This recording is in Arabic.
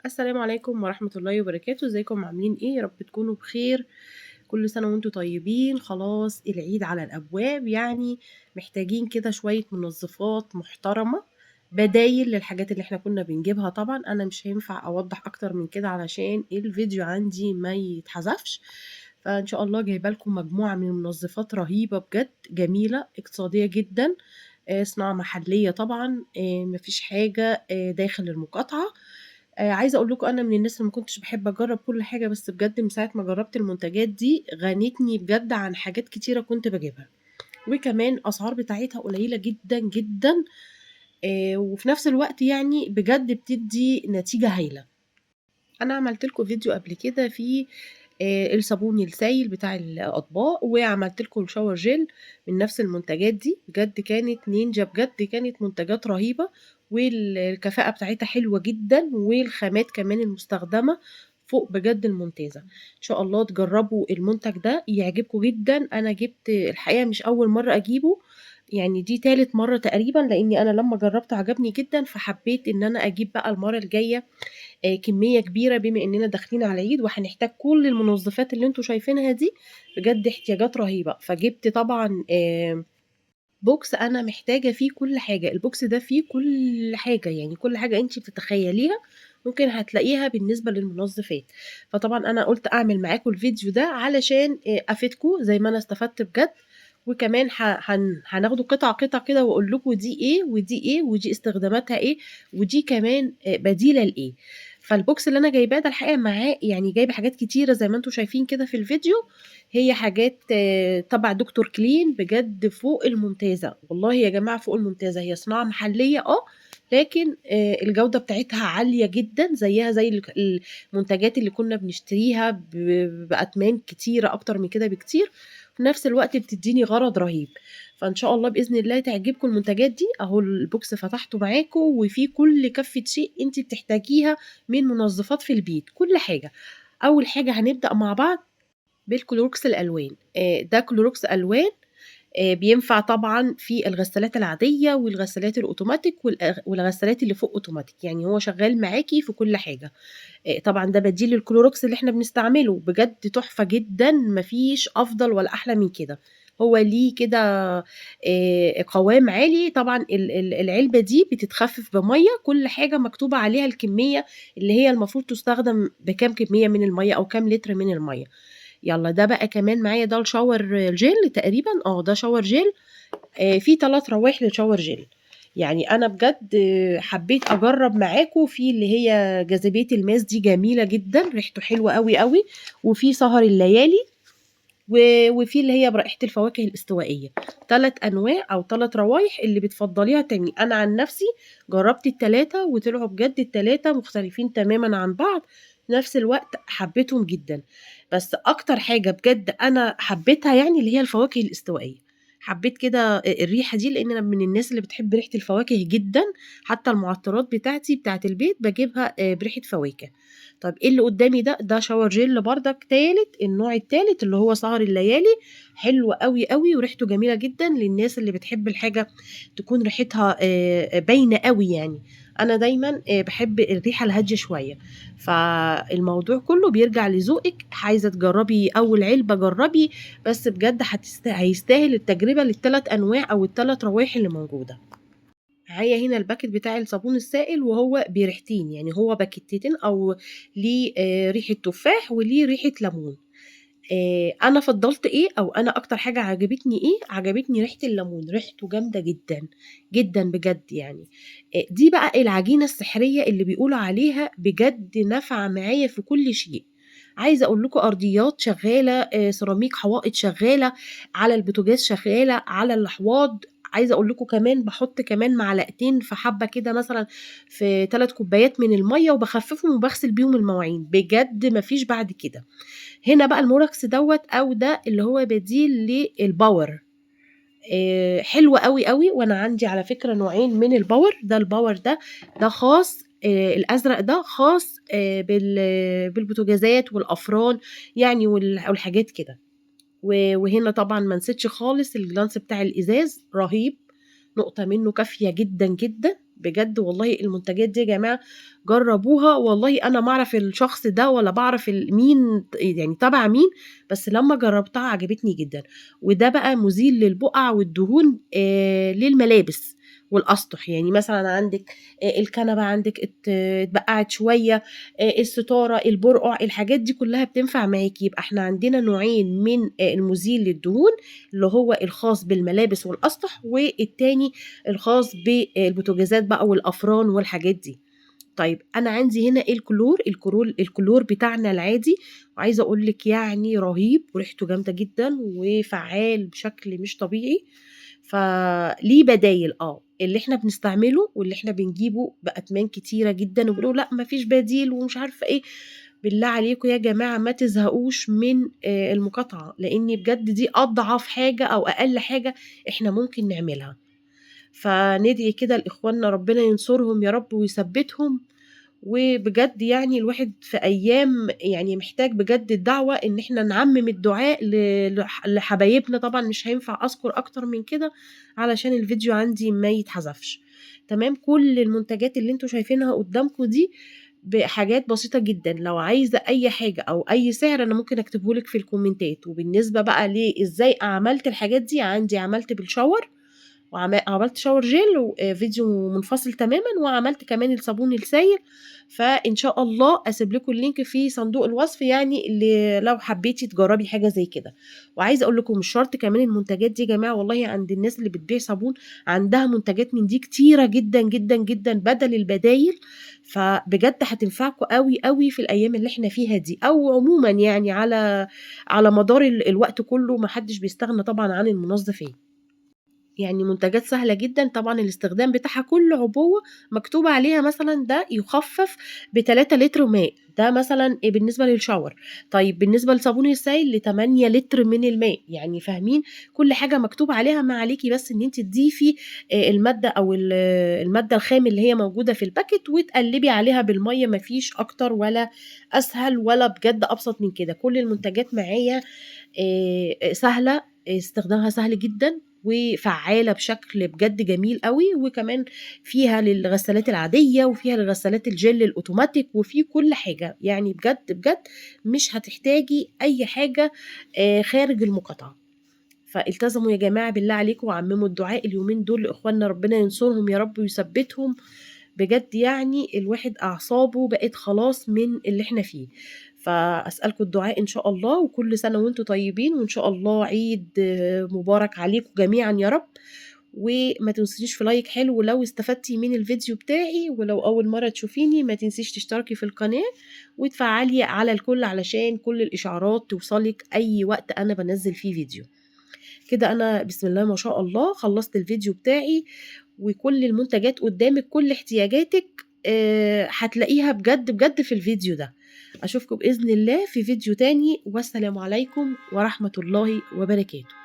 السلام عليكم ورحمة الله وبركاته، ازيكم عاملين ايه؟ يا رب تكونوا بخير. كل سنة وانتم طيبين. خلاص العيد على الأبواب، يعني محتاجين كده شوية منظفات محترمة، بدايل للحاجات اللي احنا كنا بنجيبها. طبعا انا مش هينفع اوضح اكتر من كده علشان الفيديو عندي ما يتحذفش. فان شاء الله جايبه لكم مجموعة من المنظفات رهيبة بجد، جميلة اقتصادية جدا، صناعة محلية طبعا، مفيش حاجة داخل المقاطعة. عايزة أقول لكم أنا من الناس اللي ما كنتش باحب أجرّب كل حاجة، بس بجد من ساعة ما جرّبت المنتجات دي غنِتني بجد عن حاجات كتيرة كنت باجيبها، وكمان الأسعار بتاعتها قليلة جدًا، جدًا، وفي نفس الوقت يعني بجد بتدّي نتيجة هايلة. أنا عملت لكم فيديو قبل كده فيه الصابون السايل بتاع الأطباق، وعملت لكم الشاور جل من نفس المنتجات دي، بجد كانت نينجا، بجد كانت منتجات رهيبة، والكفاءة بتاعتها حلوة جدًا، والخامات كمان المستخدمة فوق بجد الممتازة. إن شاء الله تجربوا المنتج ده يعجبكم جدًا. أنا جبت الحقيقة مش أول مرة أجيبه، يعني دي تالت مرة تقريبًا، لإني أنا لمّا جربته عجبني جدًا، فحبيت إن أنا أجيب بقى المرة الجاية كمية كبيرة، بما إننا داخلين على العيد وهنحتاج كل المنظفات اللي أنتم شايفينها دي، بجد احتياجات رهيبة. فجبت طبعًا بوكس أنا محتاجة فيه كل حاجة، البوكس ده فيه كل حاجة، يعني كل حاجة أنتِ بتتخيليها ممكن هتلاقيها بالنسبة للمنظفات. فطبعًا أنا قُلت أعمل معاكم الفيديو ده علشان أفيدكم زي ما أنا استفدت بجد، وكمان هناخده قطعة، قطعة كده، وأقول لكم دي إيه ودي إيه ودي استخداماتها إيه، ودي كمان بديلة لإيه. فالبوكس اللي أنا جايباه ده الحقيقة معاه يعني جايبة حاجات كتيرة زي ما أنتم شايفين كده في الفيديو، هي حاجات تبع دكتور كلين، بجد فوق الممتازة، والله يا جماعة فوق الممتازة. هي صناعة محلية لكن الجودة بتاعتها عالية جدًا، زيها زي المنتجات اللي كنا بنشتريها بأتمان كتيرة أكتر من كده بكتير، وفي نفس الوقت بتدّيني غرض رهيب. فإن شاء الله بإذن الله تعجبكم المنتجات دي. أهو البوكس فتحته معاكم، وفيه كل كافة شيء أنتِ بتحتاجيها من منظفات في البيت، كل حاجة. أول حاجة هنبدأ مع بعض بالكلوركس الألوان. ده كلوركس ألوان بينفع طبعًا في الغسالات العادية والغسالات الأوتوماتيك والغسالات اللي فوق أوتوماتيك، يعني هو شغال معاكِ في كل حاجة. طبعًا ده بديل للكلوركس اللي إحنا بنستعمله، بجد تحفة جدًا، ما فيش أفضل ولا أحلى من كده. هو ليه كده قوام عالي. طبعًا العلبة دي بتتخفف بمَيّة، كل حاجة مكتوبة عليها الكمية اللي هي المفروض تستخدم بكام كمية من المَيّة أو كام لتر من المَيّة. يالّا ده بقى كمان معايا ده الشاور جيل تقريبًا، ده شاور جيل، في 3 روايح للشاور جيل. يعني أنا بجد حبيت أجرّب معاكم في اللي هي جاذبية الماس دي جميلة جدًا، ريحته حلوة أوي، أوي، وفي سهر الليالي، و وفي اللي هي برائحة الفواكه الاستوائية. 3 أنواع أو 3 روايح اللي بتفضّليها تعملي. أنا عن نفسي جرّبت ال3 وطلعوا بجد ال3 مختلفين تمامًا عن بعض، في نفس الوقت حبيتهم جدًا. بس أكتر حاجة بجد أنا حبيتها يعني اللي هي الفواكه الاستوائية. حبيت كده الريحة دي، لإن أنا من الناس اللي بتحب ريحة الفواكه جدًا، حتى المعطرات بتاعتي بتاعة البيت باجيبها بريحة فواكه. طيب إيه اللي قدّامي ده؟ ده shower gel بردك تالت، النوع التالت اللي هو سهر الليالي، حلو أوي، أوي، وريحته جميلة جدًا للناس اللي بتحب الحاجة تكون ريحتها باينة أوي يعني. أنا دايمًا باحب الريحة الهادية شوية، فالموضوع كلّه بيرجع لذوقِك. عايزة تجرّبي أول علبة جرّبي، بس بجد هيستاهل التجربة لل3 أنواع أو ال3 روايح اللي موجودة. معايا هنا الباكت بتاع الصابون السائل، وهو بريحتين، يعني هو باكيتتين، أو ليه ريحة تفاح وليه ريحة ليمون. أنا فضّلت إيه، أو أنا أكتر حاجة عجبتني إيه، عجبتني ريحة الليمون، ريحته جامدة جدًا، جدًا بجد يعني. دي بقى العجينة السحرية اللي بيقولوا عليها، بجد نافعة معايا في كل شيء. عايزة أقول لكم أرضيات شغّالة، سيراميك حوائط شغّالة، على البوتاجاز شغّالة، على الأحواض. عايزة أقول لكم كمان باحُط كمان معلقتين في حبّة كده، مثلًا في 3 كوبايات من المَيّة، وباخفّفهم وباغسل بيهم المواعين، بجد ما فيش بعد كده. هنا بقى الموركس دوّة، أو ده اللي هو بديل للباور، حلو أوي، أوي. وأنا عندي على فكرة نوعين من الباور. ده الباور ده خاص، الأزرق ده خاص بالبوتاجازات والأفران يعني، والحاجات كده. وهنا طبعًا ما نسيتش خالص الجلانس بتاع الإزاز رهيب، نقطة منه كافية جدًا، جدًا. بجد والله المنتجات دي يا جماعة جربوها، والله أنا ما أعرف الشخص ده ولا باعرف مين يعني تبع مين، بس لمّا جربتها عجبتني جدًا. وده بقى مزيل للبقع والدهون للملابس والأسطح، يعني مثلًا عندِك الكنبة عندِك اتبقعت شوية، الستارة، البرقع، الحاجات دي كلها بتنفع معاكِ. يبقى إحنا عندنا نوعين من المزيل للدهون، اللي هو الخاص بالملابس والأسطح، والتاني الخاص بالبوتاجازات بقى والأفران والحاجات دي. طيب أنا عندي هنا الكلور بتاعنا العادي، وعايزة أقول لِك يعني رهيب وريحته جامدة جدًا وفعّال بشكل مش طبيعي. فليه بدايل اللي إحنا بنستعمله واللي إحنا بنجيبه بأتمان كتيرة جدًا وبنقول لأ ما فيش بديل ومش عارفة إيه. بالله عليكم يا جماعة ما تزهقوش من المقاطعة، لإن بجد دي أضعف حاجة أو أقل حاجة إحنا ممكن نعملها. فندعي كده لإخواننا ربنا ينصرهم يا رب ويثبّتهم. وبجد يعني الواحد في أيام يعني محتاج بجد الدعوة إن إحنا نعمّم الدعاء لحبايبنا. طبعًا مش هينفع أذكر أكتر من كده علشان الفيديو عندي ما يتحذفش. تمام، كل المنتجات اللي أنتم شايفينها قدّامكم دي بحاجات بسيطة جدًا، لو عايزة أي حاجة أو أي سعر أنا ممكن أكتبه لِك في الكومنتات. وبالنسبة بقى إزاي عملت الحاجات دي، عملت بالشاور عملت shower gel فيديو منفصل تمامًا، وعملت كمان الصابون السايل. فإن شاء الله أسيب لكم اللينك في صندوق الوصف يعني لو حبيتِ تجربي حاجة زي كده. وعايزة أقول لكم مش شرط كمان المنتجات دي يا جماعة، والله عند الناس اللي بتبيع صابون عندها منتجات من دي كتيرة جدًا، جدًا، جدًا بدل البدايل. فبجد هتنفعكم أوي، أوي في الأيام اللي إحنا فيها دي، أو عمومًا يعني على مدار الوقت كله ما حدش بيستغنى طبعًا عن المنظفات. يعني منتجات سهلة جدًا، طبعًا الاستخدام بتاعها كل عبوة مكتوب عليها مثلًا ده يُخفّف ب3 لتر ماء، ده مثلًا بالنسبة للشاور. طيب بالنسبة لصابون السايل ل8 لتر من الماء، يعني فاهمين؟ كل حاجة مكتوب عليها، ما عليكِ بس إن أنتِ تضيفي المادة أو المادة الخام اللي هي موجودة في الباكيت وتقلّبي عليها بالمَيّة، ما فيش أكتر ولا أسهل ولا بجد أبسط من كده. كل المنتجات معايا سهلة، استخدامها سهل جدًا وفعّالة بشكل بجد جميل أوي. وكمان فيها للغسالات العادية وفيها للغسالات الجل الأوتوماتيك وفيه كل حاجة، يعني بجد، بجد مش هتحتاجي أي حاجة خارج المقاطعة. فالتزموا يا جماعة بالله عليكم وعمّموا الدعاء اليومين دول لإخواننا ربنا ينصرهم يا رب ويثبّتهم. بجد يعني الواحد أعصابه بقت خلاص من اللي إحنا فيه. فأسألكم الدعاء إن شاء الله، وكل سنة وأنتم طيبين، وإن شاء الله عيد مبارك عليكم جميعًا يا رب. وما تنسيش في لايك حلو لو استفدتِ من الفيديو بتاعي، ولو أول مرة تشوفيني ما تنسيش تشتركي في القناة وتفعّلي على الكل علشان كل الإشعارات توصلِك أي وقت أنا بانزّل فيه فيديو. كده أنا بسم الله ما شاء الله خلّصت الفيديو بتاعي، وكل المنتجات قدّامِك، كل احتياجاتِك هتلاقيها بجد، بجد في الفيديو ده. أشوفكم بإذن الله في فيديو تاني، والسلام عليكم ورحمة الله وبركاته.